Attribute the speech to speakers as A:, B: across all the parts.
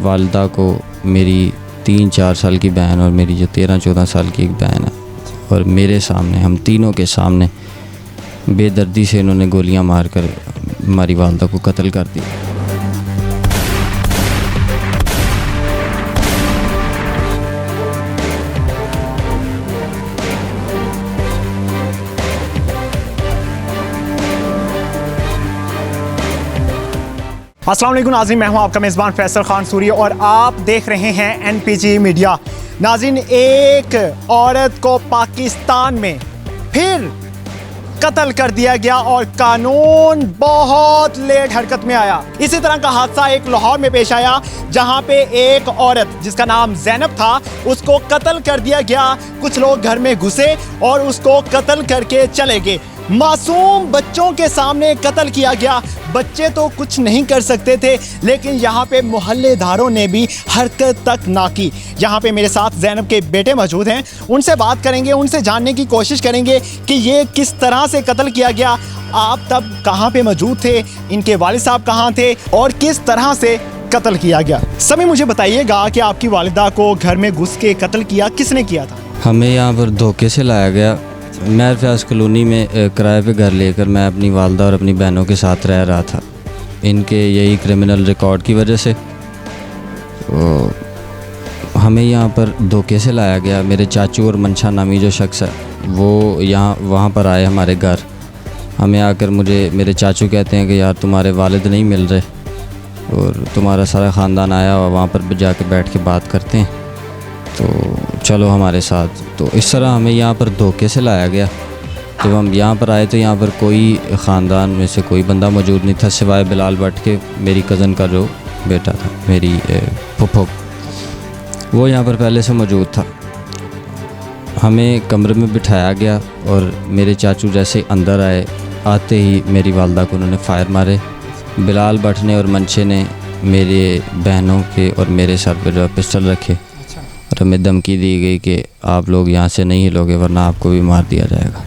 A: वालिदा को मेरी 3-4 साल की बहन और मेरी जो 13-14 साल की एक बहन है, और मेरे सामने, हम तीनों के सामने बेदर्दी से इन्होंने गोलियां मारकर हमारी वालिदा को कत्ल कर दिया।
B: अस्सलाम वालेकुम नाज़रीन, मैं हूं आपका मेज़बान फैसल खान सूरी और आप देख रहे हैं NPG मीडिया। नाज़रीन, एक औरत को पाकिस्तान में फिर कत्ल कर दिया गया और कानून बहुत लेट हरकत में आया। इसी तरह का हादसा एक लाहौर में पेश आया, जहां पे एक औरत जिसका नाम ज़ैनब था, उसको कत्ल कर दिया गया। कुछ लोग घर में घुसे और उसको कत्ल करके चले गए। मासूम बच्चों के सामने कत्ल किया गया। बच्चे तो कुछ नहीं कर सकते थे, लेकिन यहाँ पे मोहल्लेदारों ने भी हरकत तक ना की। यहाँ पे मेरे साथ ज़ैनब के बेटे मौजूद हैं, उनसे बात करेंगे, उनसे जानने की कोशिश करेंगे कि ये किस तरह से कत्ल किया गया। आप तब कहाँ पे मौजूद थे, इनके वालिद साहब कहाँ थे और किस तरह से कत्ल किया गया। सभी मुझे बताइएगा कि आपकी वालिदा को घर में घुस के कत्ल किया किसने किया था?
A: हमें यहाँ पर धोखे से लाया गया। मैं फ्याज कॉलोनी में किराए पे घर लेकर मैं अपनी वालिदा और अपनी बहनों के साथ रह रहा था। इनके यही क्रिमिनल रिकॉर्ड की वजह से हमें यहाँ पर धोखे से लाया गया। मेरे चाचू और मंशा नामी जो शख्स है वो वहाँ पर आए हमारे घर। हमें आकर मेरे चाचू कहते हैं कि यार तुम्हारे वालिद नहीं मिल रहे और तुम्हारा सारा ख़ानदान आया और वहाँ पर जाके बैठ के बात करते हैं, तो चलो हमारे साथ। तो इस तरह हमें यहाँ पर धोखे से लाया गया। जब हम यहाँ पर आए तो यहाँ पर कोई ख़ानदान में से कोई बंदा मौजूद नहीं था सिवाय बिलाल भट्ट के, मेरी कज़न का जो बेटा था, मेरी फुफो, वो यहाँ पर पहले से मौजूद था। हमें कमरे में बिठाया गया और मेरे चाचू जैसे अंदर आए, आते ही मेरी वालिदा को उन्होंने फ़ायर मारे। बिलाल भट्ट ने और मंशे ने मेरे बहनों के और मेरे सर पर जो पिस्टल रखे और हमें धमकी दी गई कि आप लोग यहाँ से नहीं हिलोगे वरना आपको भी मार दिया जाएगा।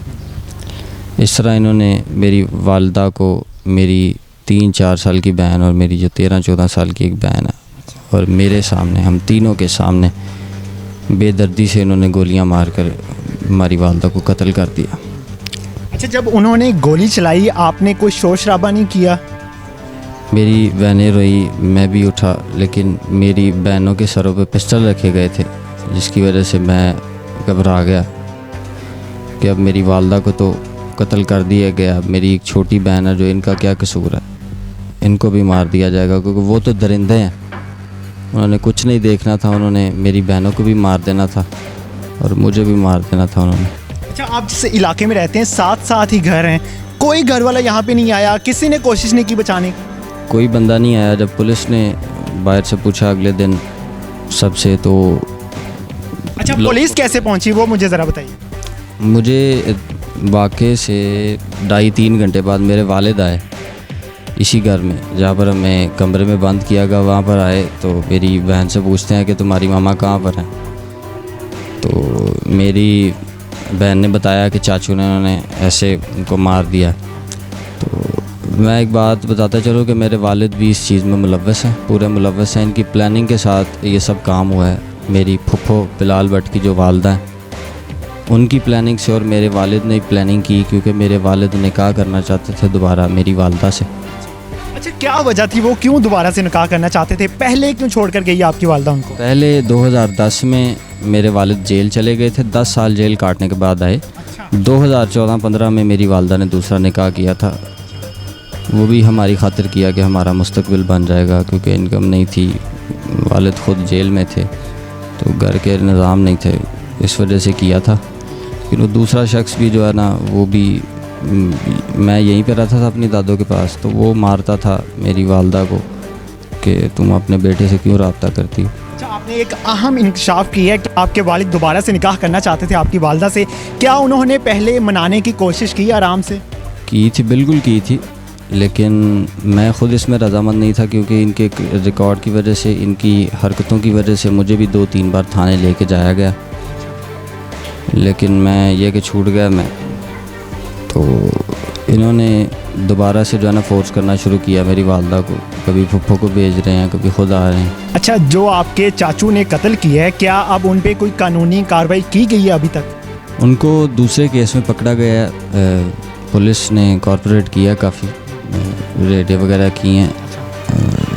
A: इस तरह इन्होंने मेरी वालिदा को, मेरी 3-4 साल की बहन और मेरी जो 13-14 साल की एक बहन है, और मेरे सामने, हम तीनों के सामने बेदर्दी से इन्होंने गोलियां मारकर हमारी वालिदा को कत्ल कर दिया।
B: अच्छा, जब उन्होंने गोली चलाई आपने कोई शोर शराबा नहीं किया?
A: मेरी बहनें रोई, मैं भी उठा, लेकिन मेरी बहनों के सरों पे पिस्टल रखे गए थे, जिसकी वजह से मैं घबरा गया कि अब मेरी वालिदा को तो कत्ल कर दिया गया, मेरी एक छोटी बहन है जो इनका क्या कसूर है, इनको भी मार दिया जाएगा, क्योंकि वो तो दरिंदे हैं। उन्होंने कुछ नहीं देखना था, उन्होंने मेरी बहनों को भी मार देना था और मुझे भी मार देना था उन्होंने।
B: अच्छा, आप जिस इलाके में रहते हैं साथ साथ ही घर हैं, कोई घर वाला यहाँ पे नहीं आया, किसी ने कोशिश नहीं की बचाने की?
A: कोई बंदा नहीं आया। जब पुलिस ने बाहर से पूछा अगले दिन सबसे, तो
B: अच्छा, पुलिस कैसे पहुंची वो मुझे ज़रा बताइए।
A: मुझे वाक़े से 2.5-3 घंटे बाद मेरे वालिद आए इसी घर में, जहाँ पर हमें कमरे में बंद किया गया। वहाँ पर आए तो मेरी बहन से पूछते हैं कि तुम्हारी मामा कहाँ पर हैं। तो मेरी बहन ने बताया कि चाचू ने उन्होंने ऐसे उनको मार दिया। तो मैं एक बात बताता चलूँ कि मेरे वालिद भी इस चीज़ में मुलव्वस हैं, पूरे मुलव्वस हैं। इनकी प्लानिंग के साथ ये सब काम हुआ है। मेरी फुफो बिलाल भट्ट की जो वालिदा हैं, उनकी प्लानिंग से, और मेरे वालिद ने प्लानिंग की, क्योंकि मेरे वालिद निकाह करना चाहते थे दोबारा मेरी वालिदा से।
B: अच्छा, क्या वजह थी, वो क्यों दोबारा से निकाह करना चाहते थे? पहले क्यों छोड़ कर गई आपकी वालिदा उनको?
A: पहले 2010 में मेरे वालिद जेल चले गए थे, 10 साल जेल काटने के बाद आए। 2014-15 में मेरी वालिदा ने दूसरा निकाह किया था, वो भी हमारी खातिर किया कि हमारा मुस्तकबिल बन जाएगा, क्योंकि इनकम नहीं थी, वालिद ख़ुद जेल में थे तो घर के निज़ाम नहीं थे, इस वजह से किया था। लेकिन वो दूसरा शख्स भी जो है ना, वो भी, मैं यहीं पे रहता था अपनी दादों के पास, तो वो मारता था मेरी वालिदा को कि तुम अपने बेटे से क्यों रब्ता करती हो।
B: अच्छा, आपने एक अहम इंकशाफ की है कि आपके वालिद दोबारा से निकाह करना चाहते थे आपकी वालिदा से। क्या उन्होंने पहले मनाने की कोशिश की आराम से?
A: की थी, बिल्कुल की थी, लेकिन मैं ख़ुद इसमें रज़ामंद नहीं था, क्योंकि इनके रिकॉर्ड की वजह से, इनकी हरकतों की वजह से मुझे भी 2-3 बार थाने लेके जाया गया, लेकिन मैं ये कि छूट गया मैं। तो इन्होंने दोबारा से जो है ना फोर्स करना शुरू किया मेरी वालदा को, कभी फुफ्फो को भेज रहे हैं, कभी खुद आ रहे हैं।
B: अच्छा, जो आपके चाचू ने कत्ल किया है, क्या अब उन पे कोई कानूनी कार्रवाई की गई है अभी तक?
A: उनको दूसरे केस में पकड़ा गया है, पुलिस ने कॉर्पोरेट किया, काफ़ी रेडें वगैरह की हैं,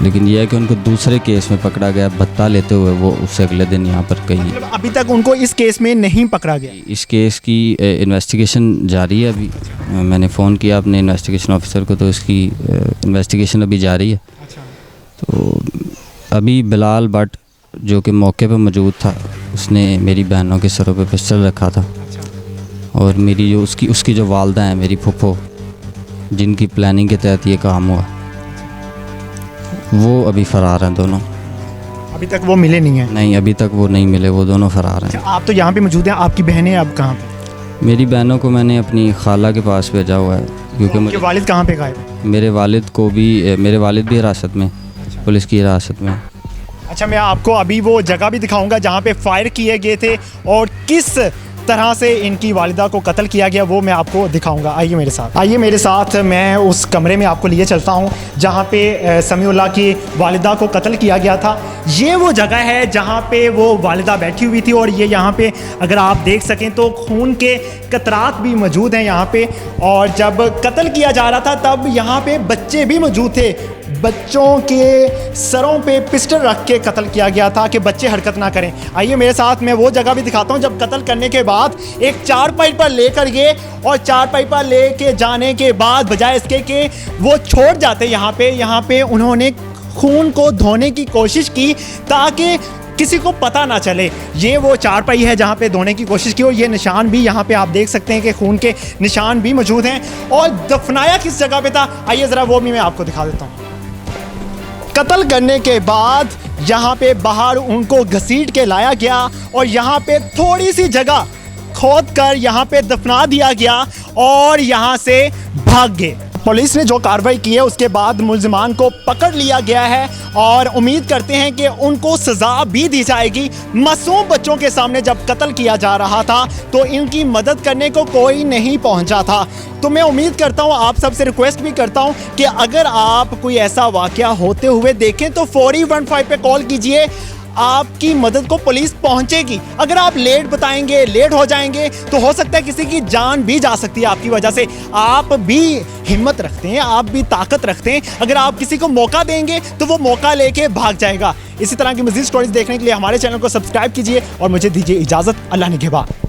A: लेकिन यह है कि उनको दूसरे केस में पकड़ा गया भत्ता लेते हुए। वो उससे अगले दिन यहाँ पर कहीं,
B: मतलब अभी तक उनको इस केस में नहीं पकड़ा गया?
A: इस केस की इन्वेस्टिगेशन जारी है। अभी मैंने फ़ोन किया अपने इन्वेस्टिगेशन ऑफिसर को, तो इसकी इन्वेस्टिगेशन अभी जारी है। तो अभी बिलाल भट्ट जो कि मौके पर मौजूद था, उसने मेरी बहनों के सरों पे पिस्टल रखा था, और मेरी जो उसकी जो वालदा है, मेरी फुफ्फो, जिनकी प्लानिंग के तहत ये काम हुआ, वो अभी फ़रार हैं दोनों।
B: अभी तक वो मिले नहीं हैं?
A: नहीं, अभी तक वो नहीं मिले, वो दोनों फ़रार हैं।
B: अच्छा, आप तो यहाँ पे मौजूद हैं, आपकी बहनें अब कहाँ पे?
A: मेरी बहनों को मैंने अपनी खाला के पास भेजा हुआ है, क्योंकि
B: आपके वालिद कहाँ पे गायब हैं?
A: मेरे वालिद भी हिरासत में, पुलिस की हिरासत में।
B: अच्छा, मैं आपको अभी वो जगह भी दिखाऊंगा जहाँ पे फायर किए गए थे और किस तरह से इनकी वालिदा को कत्ल किया गया, वो मैं आपको दिखाऊंगा। आइए मेरे साथ, मैं उस कमरे में आपको लिए चलता हूँ जहाँ पे समीउल्लाह की वालिदा को कत्ल किया गया था। ये वो जगह है जहाँ पे वो वालिदा बैठी हुई थी, और ये यहाँ पे अगर आप देख सकें तो खून के कतरात भी मौजूद हैं यहाँ पे। और जब कत्ल किया जा रहा था तब यहाँ पे बच्चे भी मौजूद थे, बच्चों के सरों पे पिस्टल रख के कत्ल किया गया था कि बच्चे हरकत ना करें। आइए मेरे साथ, मैं वो जगह भी दिखाता हूँ जब कत्ल करने के बाद एक चारपाई पर लेकर गए, और चारपाई पर लेके जाने के बाद बजाय इसके कि वो छोड़ जाते यहाँ पे उन्होंने खून को धोने की कोशिश की ताकि किसी को पता ना चले। ये वो चारपाई है जहाँ पे धोने की कोशिश की, और ये निशान भी यहाँ पे आप देख सकते हैं कि खून के निशान भी मौजूद हैं। और दफनाया किस जगह पे था, आइए ज़रा वो भी मैं आपको दिखा देता हूँ। कत्ल करने के बाद यहाँ पे बाहर उनको घसीट के लाया गया, और यहाँ पे थोड़ी सी जगह खोद कर यहाँ पे दफना दिया गया, और यहाँ से भाग गए। पुलिस ने जो कार्रवाई की है उसके बाद मुल्जिमान को पकड़ लिया गया है, और उम्मीद करते हैं कि उनको सज़ा भी दी जाएगी। मासूम बच्चों के सामने जब कत्ल किया जा रहा था तो इनकी मदद करने को कोई नहीं पहुंचा था। तो मैं उम्मीद करता हूं, आप सबसे रिक्वेस्ट भी करता हूं कि अगर आप कोई ऐसा वाक़या होते हुए देखें तो फौरी 15 पे कॉल कीजिए, आपकी मदद को पुलिस पहुंचेगी। अगर आप लेट हो जाएंगे तो हो सकता है किसी की जान भी जा सकती है आपकी वजह से। आप भी हिम्मत रखते हैं, आप भी ताकत रखते हैं, अगर आप किसी को मौका देंगे तो वो मौका लेके भाग जाएगा। इसी तरह की मज़ीद स्टोरीज देखने के लिए हमारे चैनल को सब्सक्राइब कीजिए, और मुझे दीजिए इजाज़त। अल्लाह निगहबान।